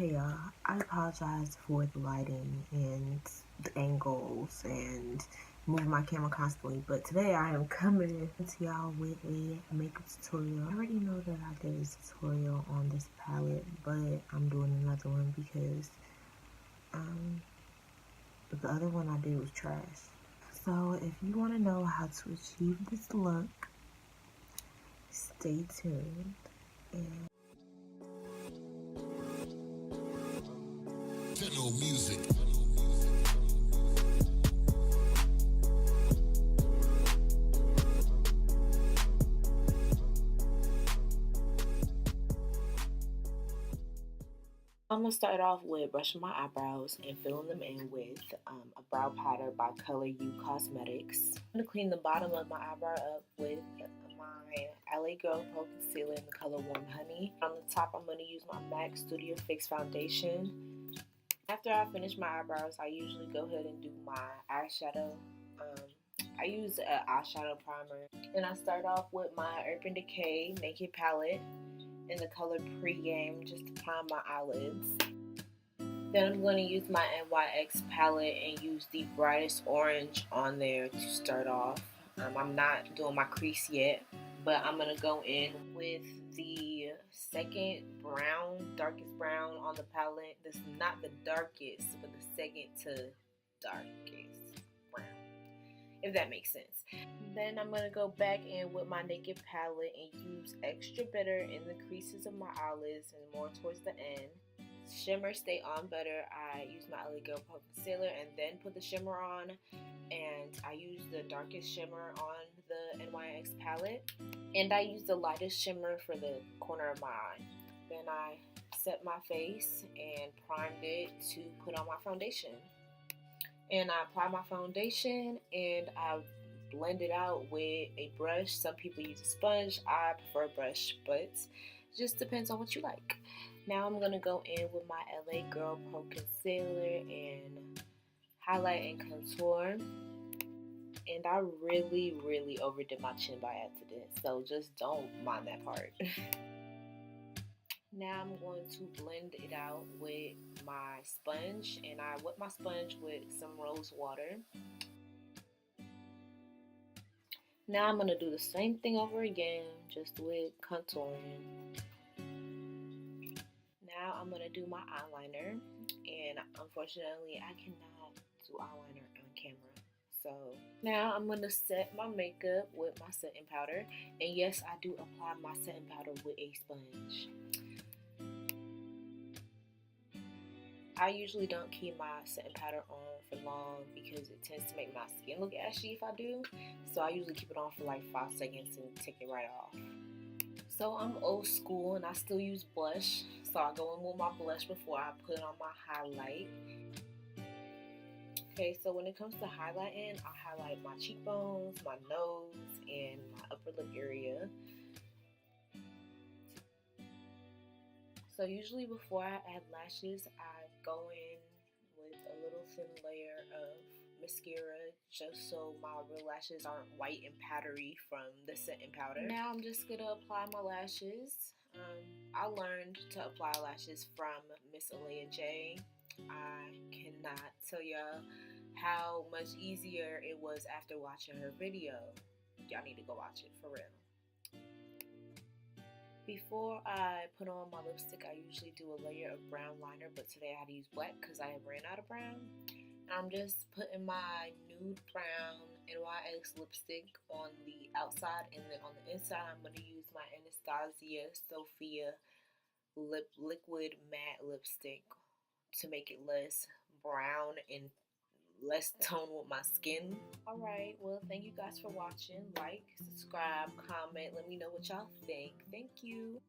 Hey y'all, I apologize for the lighting and the angles and moving my camera constantly, but today I am coming to y'all with a makeup tutorial. I already know that I did a tutorial on this palette, but I'm doing another one because the other one I did was trash. So if you want to know how to achieve this look, stay tuned. And music. I'm going to start off with brushing my eyebrows and filling them in with a brow powder by Color You Cosmetics. I'm going to clean the bottom of my eyebrow up with my LA Girl Pro Concealer in the color Warm Honey. On the top, I'm going to use my MAC Studio Fix Foundation. After I finish my eyebrows, I usually go ahead and do my eyeshadow. I use an eyeshadow primer. And I start off with my Urban Decay Naked Palette in the color Pregame just to prime my eyelids. Then I'm going to use my NYX palette and use the brightest orange on there to start off. I'm not doing my crease yet, but I'm going to go in with the second brown, darkest brown on the palette. This is not the darkest, but the second to darkest brown, if that makes sense. Then I'm going to go back in with my Naked palette and use extra bitter in the creases of my eyelids and more towards the end. Shimmer stay on better. I use my LA Girl Pro Concealer and then put the shimmer on. And I use the darkest shimmer on the NYX palette. And I use the lightest shimmer for the corner of my eye. Then I set my face and primed it to put on my foundation. And I apply my foundation and I blend it out with a brush. Some people use a sponge. I prefer a brush, but it just depends on what you like. Now I'm going to go in with my LA Girl Pro Concealer and highlight and contour. And I really overdid my chin by accident, so just don't mind that part. Now I'm going to blend it out with my sponge, and I wet my sponge with some rose water. Now I'm going to do the same thing over again, just with contouring. Now I'm going to do my eyeliner, and unfortunately I cannot do eyeliner on camera. So now I'm going to set my makeup with my setting powder, and yes, I do apply my setting powder with a sponge. I usually don't keep my setting powder on for long because it tends to make my skin look ashy if I do. So I usually keep it on for like 5 seconds and take it right off. So I'm old school and I still use blush. So I go in with my blush before I put on my highlight. Okay, so when it comes to highlighting, I highlight my cheekbones, my nose, and my upper lip area. So usually before I add lashes, I go in with a little thin layer of mascara just so my real lashes aren't white and powdery from the setting powder. Now I'm just going to apply my lashes. I learned to apply lashes from Miss Alea J. I cannot tell y'all how much easier it was after watching her video. Y'all need to go watch it for real. Before I put on my lipstick, I usually do a layer of brown liner, but today I had to use black because I ran out of brown. I'm just putting my nude brown NYX lipstick on the outside, and then on the inside I'm going to use my Anastasia Sophia liquid matte lipstick to make it less brown and less tone with my skin. Alright, well, thank you guys for watching. Like, subscribe, comment, let me know what y'all think. Thank you.